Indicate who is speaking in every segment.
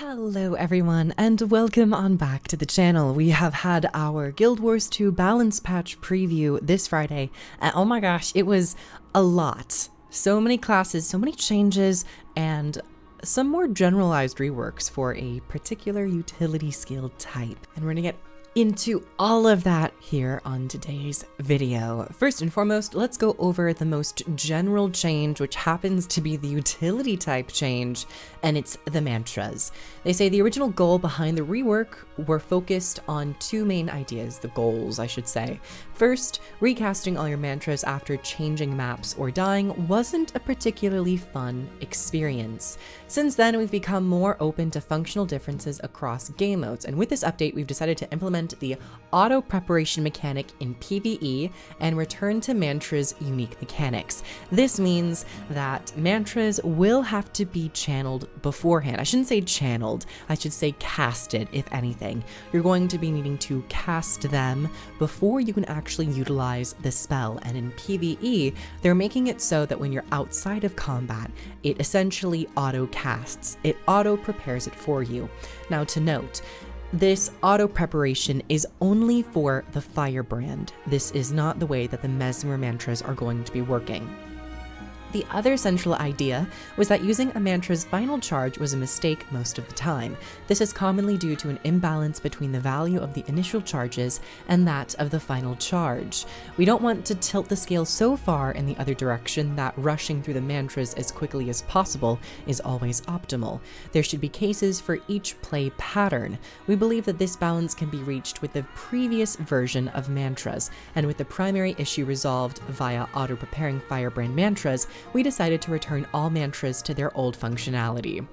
Speaker 1: Hello everyone and welcome on back to the channel. We have had our Guild Wars 2 balance patch preview this Friday and oh my gosh, it was a lot. So many classes, so many changes, and some more generalized reworks for a particular utility skill type. And we're gonna get into all of that here on today's video. First and foremost, let's go over the most general change, which happens to be the utility type change, and it's the mantras. They say the original goal behind the rework were focused on two main ideas, the goals, I should say. First, recasting all your mantras after changing maps or dying wasn't a particularly fun experience. Since then, we've become more open to functional differences across game modes, and with this update, we've decided to implement the auto preparation mechanic in PvE and return to mantras' unique mechanics. This means that mantras will have to be channeled beforehand. I shouldn't say channeled, I should say casted, if anything. You're going to be needing to cast them before you can actually utilize the spell, and in PvE, they're making it so that when you're outside of combat, it essentially auto casts. It auto prepares it for you. Now to note, this auto preparation is only for the firebrand. This is not the way that the Mesmer mantras are going to be working. The other central idea was that using a mantra's final charge was a mistake most of the time. This is commonly due to an imbalance between the value of the initial charges and that of the final charge. We don't want to tilt the scale so far in the other direction that rushing through the mantras as quickly as possible is always optimal. There should be cases for each play pattern. We believe that this balance can be reached with the previous version of mantras, and with the primary issue resolved via auto-preparing firebrand mantras, we decided to return all mantras to their old functionality.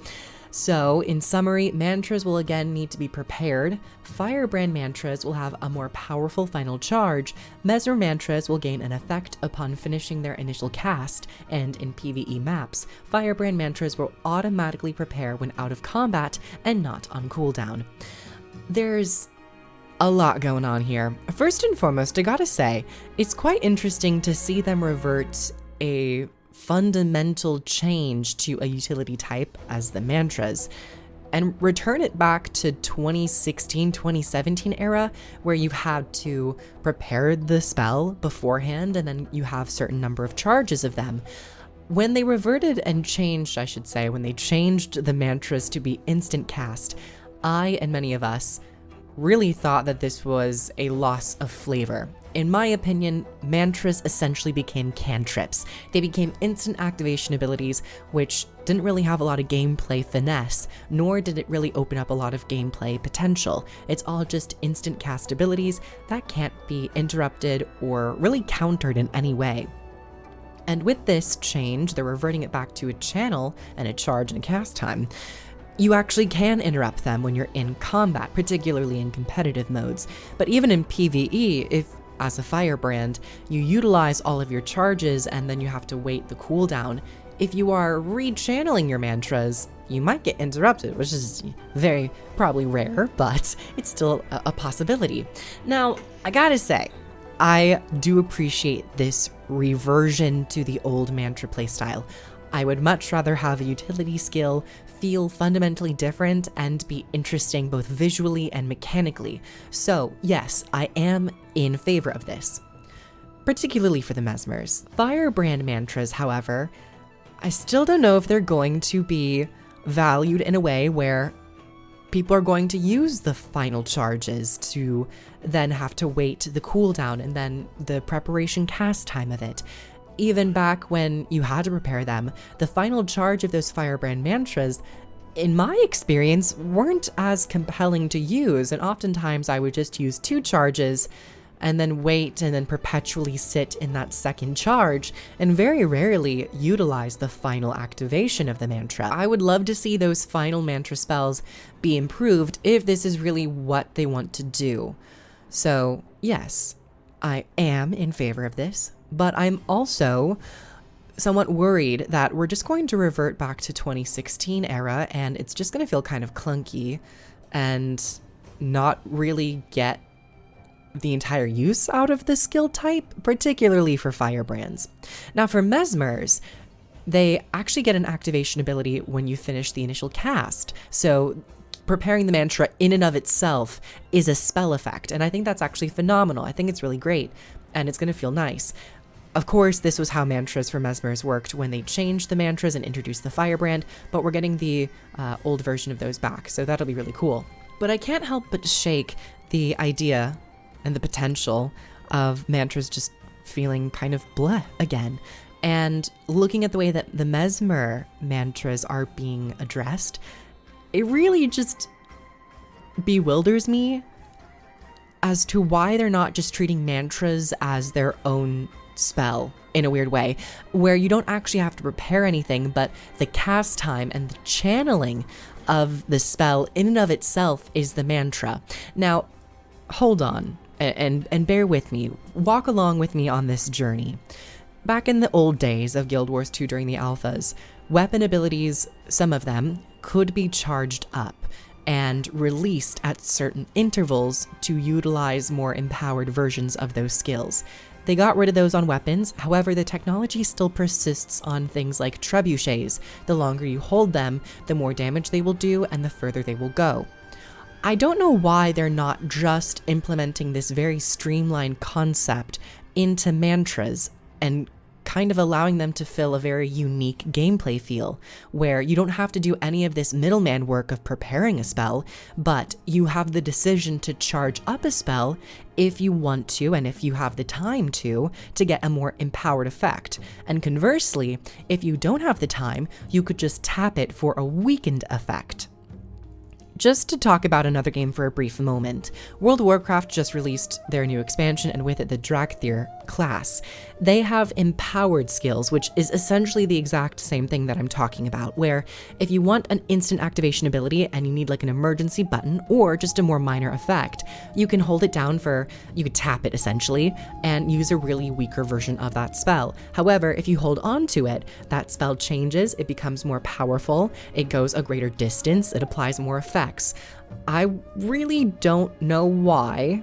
Speaker 1: So, in summary, mantras will again need to be prepared, firebrand mantras will have a more powerful final charge, Mesmer mantras will gain an effect upon finishing their initial cast, and in PvE maps, firebrand mantras will automatically prepare when out of combat and not on cooldown. There's a lot going on here. First and foremost, I gotta say, it's quite interesting to see them revert a fundamental change to a utility type as the mantras and return it back to 2016-2017 era where you had to prepare the spell beforehand and then you have certain number of charges of them. When they reverted and changed, I should say, when they changed the mantras to be instant cast, I and many of us really thought that this was a loss of flavor. In my opinion, mantras essentially became cantrips. They became instant activation abilities, which didn't really have a lot of gameplay finesse, nor did it really open up a lot of gameplay potential. It's all just instant cast abilities that can't be interrupted or really countered in any way. And with this change, they're reverting it back to a channel and a charge and a cast time. You actually can interrupt them when you're in combat, particularly in competitive modes. But even in PvE, if as a firebrand, you utilize all of your charges and then you have to wait the cooldown, if you are re-channeling your mantras, you might get interrupted, which is very probably rare, but it's still a possibility. Now, I gotta say, I do appreciate this reversion to the old mantra playstyle. I would much rather have a utility skill feel fundamentally different and be interesting both visually and mechanically. So yes, I am in favor of this, particularly for the Mesmers. Firebrand mantras, however, I still don't know if they're going to be valued in a way where people are going to use the final charges to then have to wait the cooldown and then the preparation cast time of it. Even back when you had to prepare them, the final charge of those firebrand mantras, in my experience, weren't as compelling to use, and oftentimes I would just use 2 charges and then wait and then perpetually sit in that second charge, and very rarely utilize the final activation of the mantra. I would love to see those final mantra spells be improved if this is really what they want to do. So yes, I am in favor of this. But I'm also somewhat worried that we're just going to revert back to 2016 era and it's just going to feel kind of clunky and not really get the entire use out of the skill type, particularly for firebrands. Now for Mesmers, they actually get an activation ability when you finish the initial cast. So preparing the mantra in and of itself is a spell effect. And I think that's actually phenomenal. I think it's really great and it's going to feel nice. Of course, this was how mantras for Mesmers worked when they changed the mantras and introduced the firebrand, but we're getting the old version of those back, so that'll be really cool. But I can't help but shake the idea and the potential of mantras just feeling kind of bleh again. And looking at the way that the Mesmer mantras are being addressed, it really just bewilders me as to why they're not just treating mantras as their own spell in a weird way, where you don't actually have to prepare anything, but the cast time and the channeling of the spell in and of itself is the mantra. Now, hold on and bear with me. Walk along with me on this journey. Back in the old days of Guild Wars 2 during the alphas, weapon abilities, some of them, could be charged up and released at certain intervals to utilize more empowered versions of those skills. They got rid of those on weapons, however the technology still persists on things like trebuchets. The longer you hold them, the more damage they will do and the further they will go. I don't know why they're not just implementing this very streamlined concept into mantras and kind of allowing them to fill a very unique gameplay feel, where you don't have to do any of this middleman work of preparing a spell, but you have the decision to charge up a spell if you want to and if you have the time to get a more empowered effect. And conversely, if you don't have the time, you could just tap it for a weakened effect. Just to talk about another game for a brief moment, World of Warcraft just released their new expansion and with it the Drakthir class. They have empowered skills, which is essentially the exact same thing that I'm talking about, where if you want an instant activation ability and you need like an emergency button or just a more minor effect, you can hold it down you could tap it essentially and use a really weaker version of that spell. However, if you hold on to it, that spell changes, it becomes more powerful, it goes a greater distance, it applies more effects. I really don't know why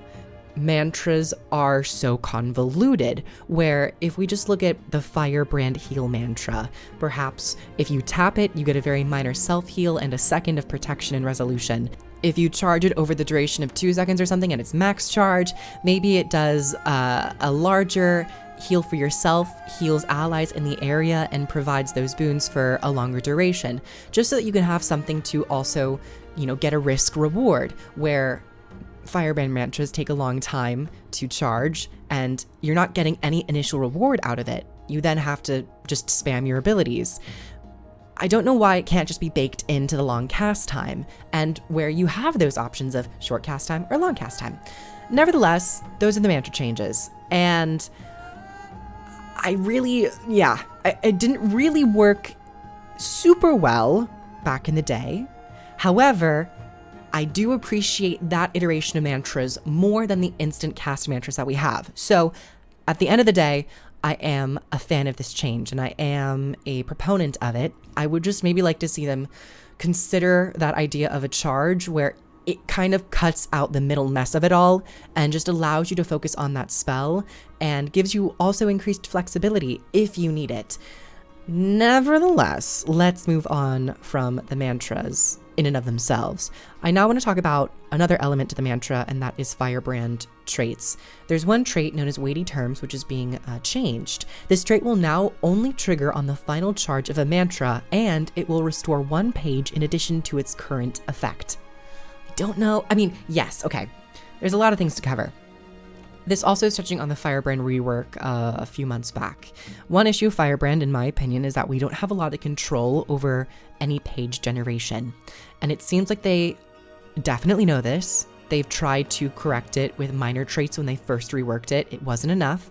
Speaker 1: mantras are so convoluted, where if we just look at the Firebrand heal mantra, perhaps if you tap it, you get a very minor self-heal and a second of protection and resolution. If you charge it over the duration of 2 seconds or something and it's max charge, maybe it does a larger heal for yourself, heals allies in the area, and provides those boons for a longer duration, just so that you can have something to also, get a risk reward, where Firebrand mantras take a long time to charge and you're not getting any initial reward out of it. You then have to just spam your abilities. I don't know why it can't just be baked into the long cast time, and where you have those options of short cast time or long cast time. Nevertheless, those are the mantra changes, and it didn't really work super well back in the day. However, I do appreciate that iteration of mantras more than the instant cast mantras that we have. So at the end of the day, I am a fan of this change and I am a proponent of it. I would just maybe like to see them consider that idea of a charge where it kind of cuts out the middle mess of it all and just allows you to focus on that spell and gives you also increased flexibility if you need it. Nevertheless, let's move on from the mantras in and of themselves. I now want to talk about another element to the mantra, and that is Firebrand traits. There's one trait known as Weighty Terms, which is being changed. This trait will now only trigger on the final charge of a mantra, and it will restore 1 page in addition to its current effect. I don't know. Yes, okay. There's a lot of things to cover. This also is touching on the Firebrand rework a few months back. One issue of Firebrand, in my opinion, is that we don't have a lot of control over any page generation. And it seems like they definitely know this. They've tried to correct it with minor traits when they first reworked it. It wasn't enough,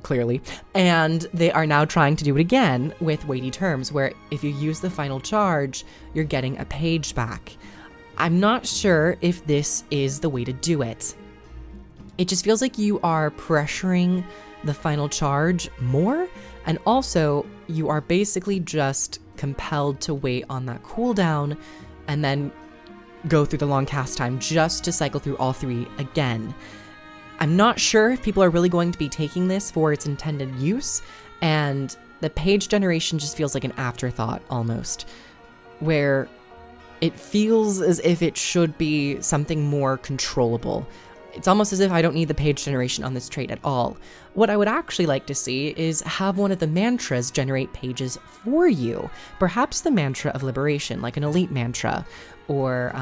Speaker 1: clearly. And they are now trying to do it again with Weighty Terms, where if you use the final charge, you're getting a page back. I'm not sure if this is the way to do it. It just feels like you are pressuring the final charge more, and also you are basically just compelled to wait on that cooldown and then go through the long cast time just to cycle through all 3 again. I'm not sure if people are really going to be taking this for its intended use, and the page generation just feels like an afterthought almost, where it feels as if it should be something more controllable. It's almost as if I don't need the page generation on this trait at all. What I would actually like to see is have one of the mantras generate pages for you. Perhaps the mantra of liberation, like an elite mantra, or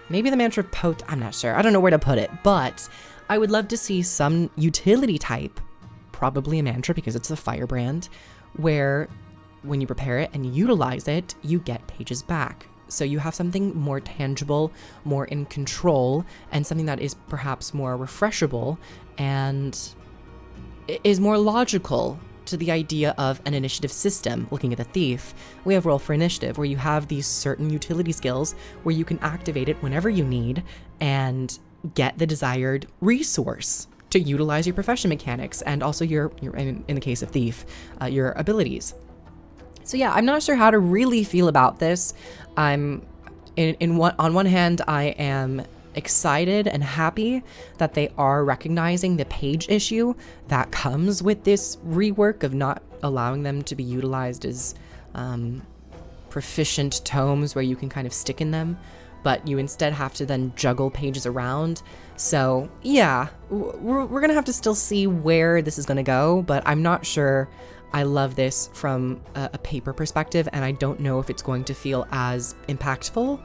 Speaker 1: maybe the mantra of I'm not sure. I don't know where to put it, but I would love to see some utility type, probably a mantra because it's a firebrand, where when you prepare it and utilize it, you get pages back. So you have something more tangible, more in control, and something that is perhaps more refreshable and is more logical to the idea of an initiative system. Looking at the thief, we have roll for initiative, where you have these certain utility skills where you can activate it whenever you need and get the desired resource to utilize your profession mechanics and also your in the case of thief, your abilities. So yeah, I'm not sure how to really feel about this. On one hand, I am excited and happy that they are recognizing the page issue that comes with this rework of not allowing them to be utilized as proficient tomes where you can kind of stick in them, but you instead have to then juggle pages around. So yeah, we're gonna have to still see where this is gonna go, but I'm not sure I love this from a paper perspective, and I don't know if it's going to feel as impactful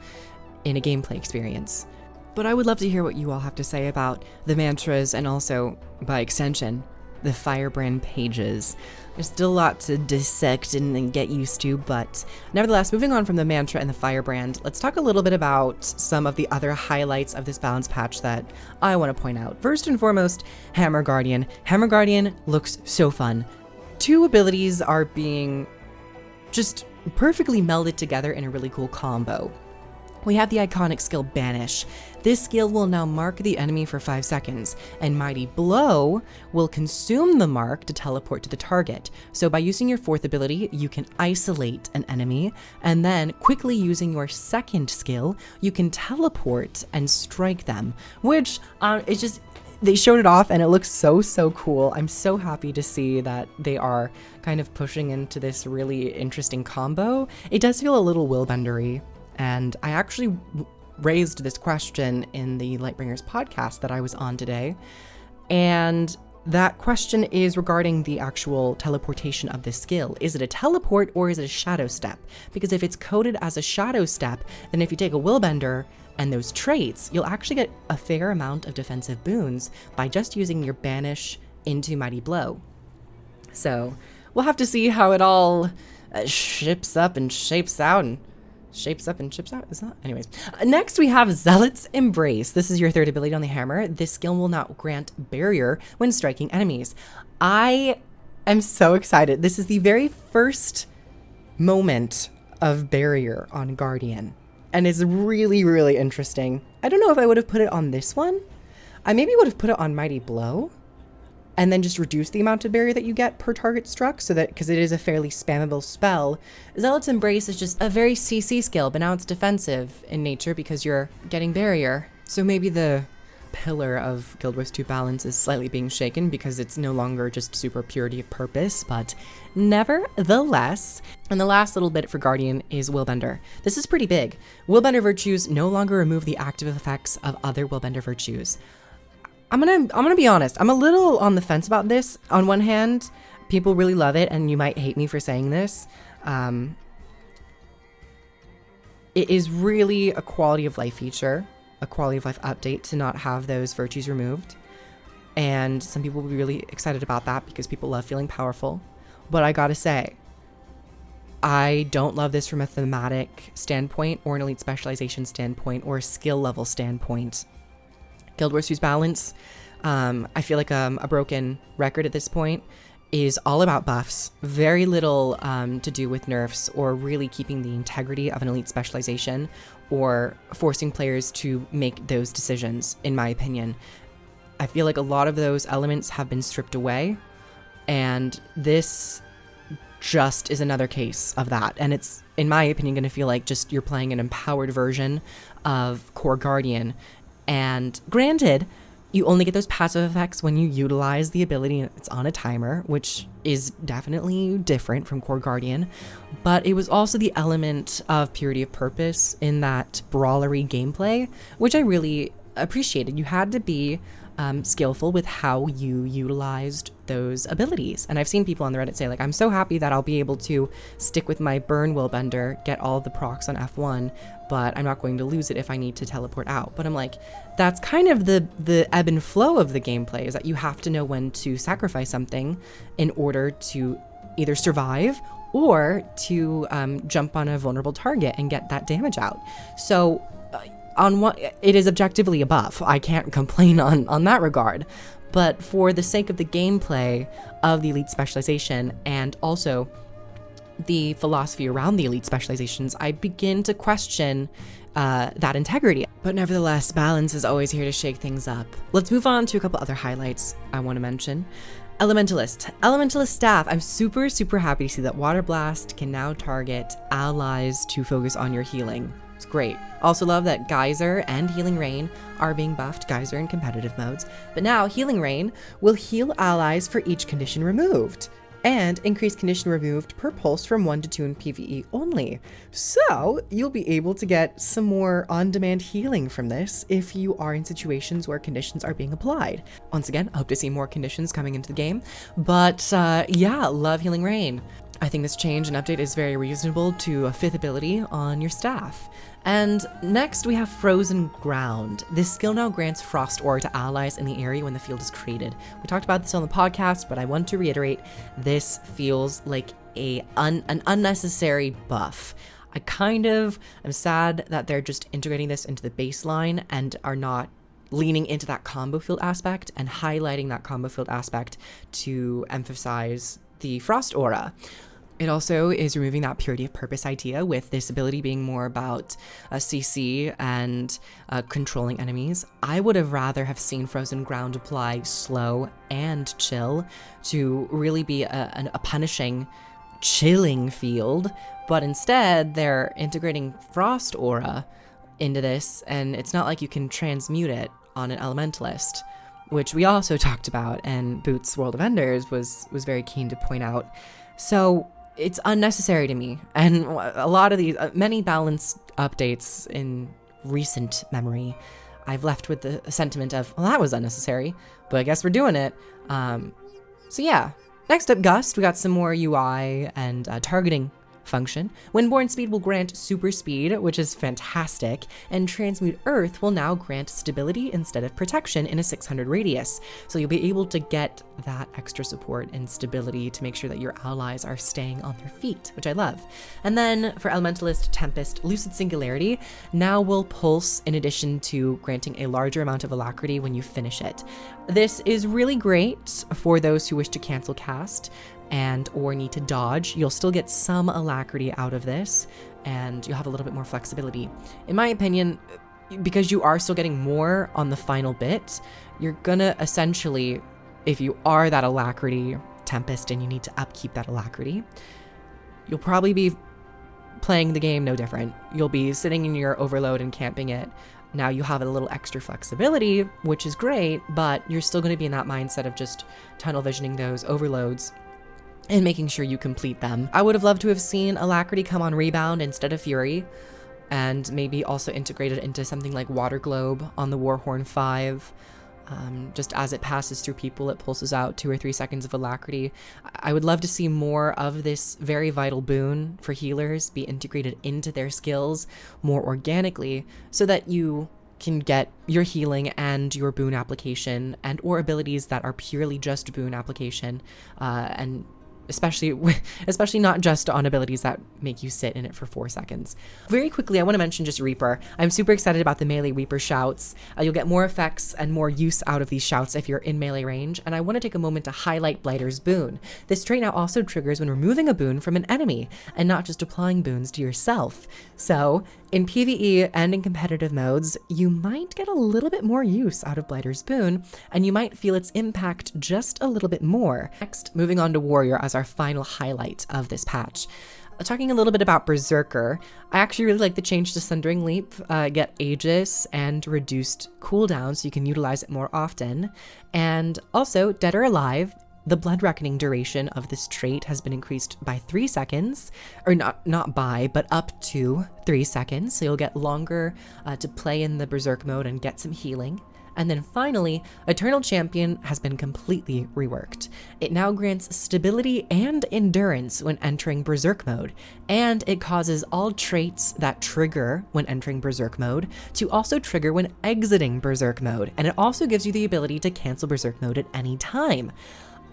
Speaker 1: in a gameplay experience. But I would love to hear what you all have to say about the mantras and also, by extension, the firebrand pages. There's still a lot to dissect and get used to, but nevertheless, moving on from the mantra and the firebrand, let's talk a little bit about some of the other highlights of this balance patch that I want to point out. First and foremost, Hammer Guardian. Hammer Guardian looks so fun. Two abilities are being just perfectly melded together in a really cool combo. We have the iconic skill Banish. This skill will now mark the enemy for 5 seconds, and Mighty Blow will consume the mark to teleport to the target. So by using your fourth ability, you can isolate an enemy, and then quickly using your second skill, you can teleport and strike them, which it's just... They showed it off and it looks so cool. I'm so happy to see that they are kind of pushing into this really interesting combo. It does feel a little Willbendery, and I actually raised this question in the Lightbringers podcast that I was on today, and that question is regarding the actual teleportation of this skill. Is it a teleport or is it a shadow step? Because if it's coded as a shadow step, then if you take a Willbender and those traits, you'll actually get a fair amount of defensive boons by just using your Banish into Mighty Blow. So we'll have to see how it all ships up and shapes out and shapes up and chips out. Is that? Anyways, next we have Zealot's Embrace. This is your third ability on the hammer. This skill will now grant barrier when striking enemies. I am so excited. This is the very first moment of barrier on Guardian, and it's really interesting. I don't know if I would have put it on this one. I maybe would have put it on Mighty Blow and then just reduce the amount of barrier that you get per target struck, so that, because it is a fairly spammable spell. Zealot's Embrace is just a very CC skill, but now it's defensive in nature because you're getting barrier. So maybe the pillar of Guild Wars 2 balance is slightly being shaken because it's no longer just super purity of purpose, but nevertheless. And the last little bit for Guardian is Willbender. This is pretty big. Willbender virtues no longer remove the active effects of other Willbender virtues. I'm gonna be honest, I'm a little on the fence about this. On one hand, people really love it, and you might hate me for saying this. It is really a quality of life feature, a quality of life update to not have those virtues removed. And some people will be really excited about that because people love feeling powerful. But I gotta say, I don't love this from a thematic standpoint or an elite specialization standpoint or a skill level standpoint. Guild Wars 2's balance, I feel like a broken record at this point, is all about buffs. Very little to do with nerfs or really keeping the integrity of an elite specialization or forcing players to make those decisions, in my opinion. I feel like a lot of those elements have been stripped away, and this just is another case of that. And it's, in my opinion, going to feel like just you're playing an empowered version of Core Guardian. And granted, You only get those passive effects when you utilize the ability. It's on a timer, which is definitely different from Core Guardian, but it was also the element of purity of purpose in that brawlery gameplay, which I really appreciated. You had to be skillful with how you utilized those abilities. And I've seen people on the Reddit say, like, I'm so happy that I'll be able to stick with my burn willbender, get all the procs on F1, but I'm not going to lose it if I need to teleport out. But I'm like, that's kind of the ebb and flow of the gameplay, is that you have to know when to sacrifice something in order to either survive or to jump on a vulnerable target and get that damage out. So on what it is objectively above, I can't complain on that regard. But for the sake of the gameplay of the elite specialization and also the philosophy around the elite specializations, I begin to question that integrity. But nevertheless, balance is always here to shake things up. Let's move on to a couple other highlights I want to mention. Elementalist staff. I'm super happy to see that Water Blast can now target allies to focus on your healing. It's great. Also love that Geyser and Healing Rain are being buffed, Geyser in competitive modes, but now Healing Rain will heal allies for each condition removed and increase condition removed per pulse from 1 to 2 in PvE only. So you'll be able to get some more on-demand healing from this if you are in situations where conditions are being applied. Once again, I hope to see more conditions coming into the game, but yeah, love Healing Rain. I think this change and update is very reasonable to a 5th ability on your staff. And next we have Frozen Ground. This skill now grants Frost Aura to allies in the area when the field is created. We talked about this on the podcast, but I want to reiterate, this feels like an unnecessary buff. I kind of am sad that they're just integrating this into the baseline and are not leaning into that combo field aspect and highlighting that combo field aspect to emphasize the Frost Aura. It also is removing that purity of purpose idea, with this ability being more about CC and controlling enemies. I would have rather have seen Frozen Ground apply slow and chill to really be a punishing, chilling field, but instead they're integrating Frost Aura into this, and it's not like you can transmute it on an Elementalist, which we also talked about, and Boots World of Enders was very keen to point out. So it's unnecessary to me, and a lot of these, many balance updates in recent memory, I've left with the sentiment of, well, that was unnecessary, but I guess we're doing it. So yeah, next up, Gust. We got some more UI and targeting function. Windborne Speed will grant super speed, which is fantastic, and Transmute Earth will now grant stability instead of protection in a 600 radius. So you'll be able to get that extra support and stability to make sure that your allies are staying on their feet, which I love. And then for Elementalist, Tempest, Lucid Singularity now will pulse in addition to granting a larger amount of alacrity when you finish it. This is really great for those who wish to cancel cast and or need to dodge. You'll still get some alacrity out of this, and you'll have a little bit more flexibility. In my opinion, because you are still getting more on the final bit, you're gonna essentially, if you are that alacrity Tempest and you need to upkeep that alacrity, you'll probably be playing the game no different. You'll be sitting in your overload and camping it. Now you have a little extra flexibility, which is great, but you're still going to be in that mindset of just tunnel visioning those overloads and making sure you complete them. I would have loved to have seen Alacrity come on Rebound instead of Fury, and maybe also integrated into something like Water Globe on the Warhorn 5. Just as it passes through people, it pulses out 2 or 3 seconds of Alacrity. I would love to see more of this very vital boon for healers be integrated into their skills more organically, so that you can get your healing and your boon application and or abilities that are purely just boon application, and especially not just on abilities that make you sit in it for 4 seconds. Very quickly, I want to mention just Reaper. I'm super excited about the melee Reaper shouts. You'll get more effects and more use out of these shouts if you're in melee range, and I want to take a moment to highlight Blighter's boon. This trait now also triggers when removing a boon from an enemy, and not just applying boons to yourself. So, in PvE and in competitive modes, you might get a little bit more use out of Blighter's boon, and you might feel its impact just a little bit more. Next, moving on to Warrior as our final highlight of this patch. talking a little bit about Berserker, I actually really like the change to Sundering Leap. Get Aegis and reduced cooldown so you can utilize it more often. And also, Dead or Alive, the Blood Reckoning duration of this trait has been increased by 3 seconds, or not by, but up to 3 seconds. So you'll get longer to play in the Berserk mode and get some healing. And then finally, Eternal Champion has been completely reworked. It now grants stability and endurance when entering Berserk mode, and it causes all traits that trigger when entering Berserk mode to also trigger when exiting Berserk mode, and it also gives you the ability to cancel Berserk mode at any time.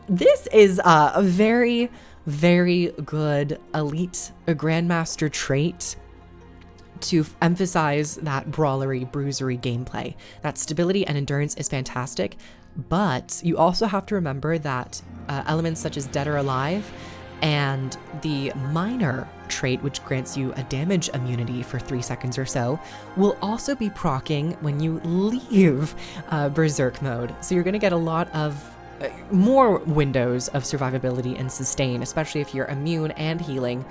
Speaker 1: This is a very, very good elite Grandmaster trait to emphasize that brawlery, bruisery gameplay. That stability and endurance is fantastic, but you also have to remember that elements such as Dead or Alive and the Minor trait, which grants you a damage immunity for 3 seconds or so, will also be proccing when you leave Berserk mode. So you're going to get a lot of more windows of survivability and sustain, especially if you're immune and healing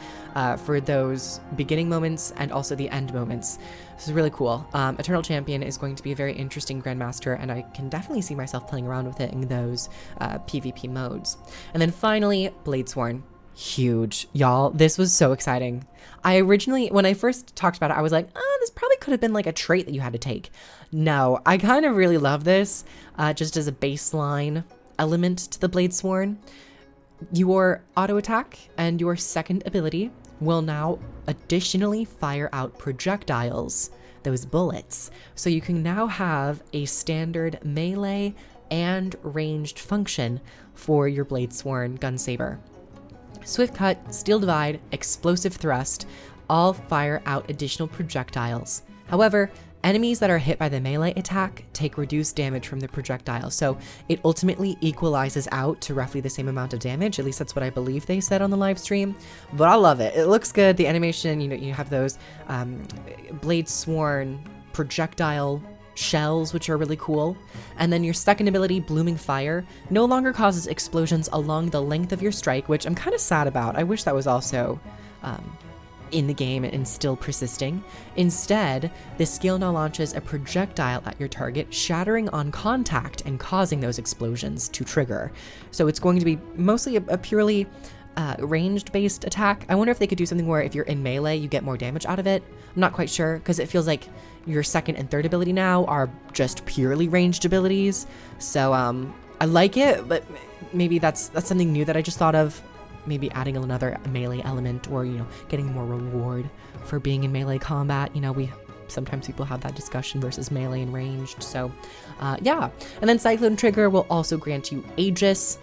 Speaker 1: for those beginning moments and also the end moments. This is really cool. Eternal Champion is going to be a very interesting Grandmaster, and I can definitely see myself playing around with it in those PvP modes. And then finally, Bladesworn. Huge. Y'all, this was so exciting. I originally, when I first talked about it, I was like, this probably could have been like a trait that you had to take. No, I kind of really love this just as a baseline element to the Bladesworn. Your auto attack and your second ability will now additionally fire out projectiles, those bullets. So you can now have a standard melee and ranged function for your Bladesworn gunsaber. Swift Cut, Steel Divide, Explosive Thrust all fire out additional projectiles. However, enemies that are hit by the melee attack take reduced damage from the projectile, so it ultimately equalizes out to roughly the same amount of damage. At least that's what I believe they said on the live stream, but I love it. It looks good. The animation, you know, you have those Bladesworn projectile shells, which are really cool. And then your second ability, Blooming Fire, no longer causes explosions along the length of your strike, which I'm kind of sad about. I wish that was also in the game and still persisting. Instead, the skill now launches a projectile at your target, shattering on contact and causing those explosions to trigger. So it's going to be mostly a purely ranged based attack. I wonder if they could do something where if you're in melee, you get more damage out of it. I'm not quite sure, because it feels like your second and third ability now are just purely ranged abilities. So I like it, but maybe that's something new that I just thought of. Maybe adding another melee element, or, you know, getting more reward for being in melee combat. You know, sometimes people have that discussion versus melee and ranged. So yeah. And then Cyclone Trigger will also grant you Aegis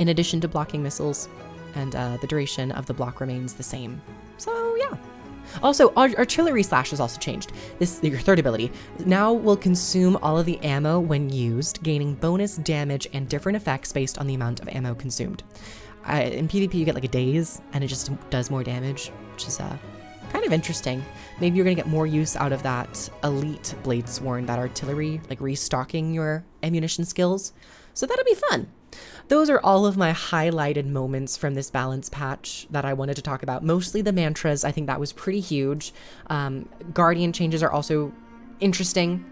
Speaker 1: in addition to blocking missiles, and the duration of the block remains the same. So yeah. Also, Artillery Slash has also changed. This, your third ability, now will consume all of the ammo when used, gaining bonus damage and different effects based on the amount of ammo consumed. In PvP, you get like a daze, and it just does more damage, which is kind of interesting. Maybe you're gonna get more use out of that elite Bladesworn, that artillery, like restocking your ammunition skills. So that'll be fun. Those are all of my highlighted moments from this balance patch that I wanted to talk about. Mostly the mantras. I think that was pretty huge. Guardian changes are also interesting.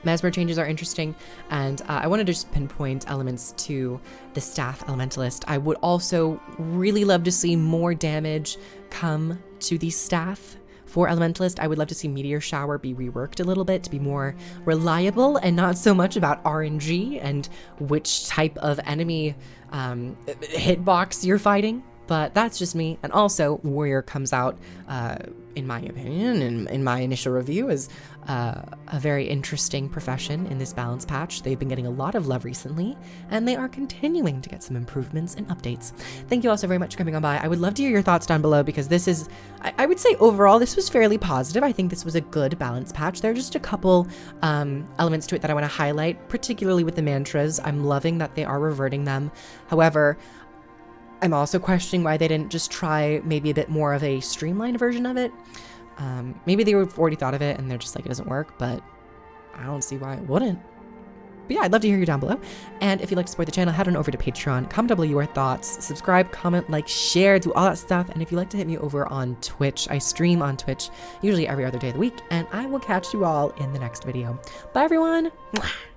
Speaker 1: Mesmer changes are interesting, and I wanted to just pinpoint elements to the staff Elementalist. I would also really love to see more damage come to the staff for Elementalist. I would love to see Meteor Shower be reworked a little bit to be more reliable and not so much about RNG and which type of enemy hitbox you're fighting. But that's just me. And also, Warrior comes out, in my opinion, in my initial review, as a very interesting profession in this balance patch. They've been getting a lot of love recently, and they are continuing to get some improvements and updates. Thank you all so very much for coming on by. I would love to hear your thoughts down below, because this is, I would say overall, this was fairly positive. I think this was a good balance patch. There are just a couple elements to it that I want to highlight, particularly with the mantras. I'm loving that they are reverting them. However, I'm also questioning why they didn't just try maybe a bit more of a streamlined version of it. Maybe they already thought of it and they're just like, it doesn't work, but I don't see why it wouldn't. But yeah, I'd love to hear you down below. And if you'd like to support the channel, head on over to Patreon, comment down below your thoughts, subscribe, comment, like, share, do all that stuff. And if you'd like to hit me over on Twitch, I stream on Twitch usually every other day of the week, and I will catch you all in the next video. Bye everyone! Mwah.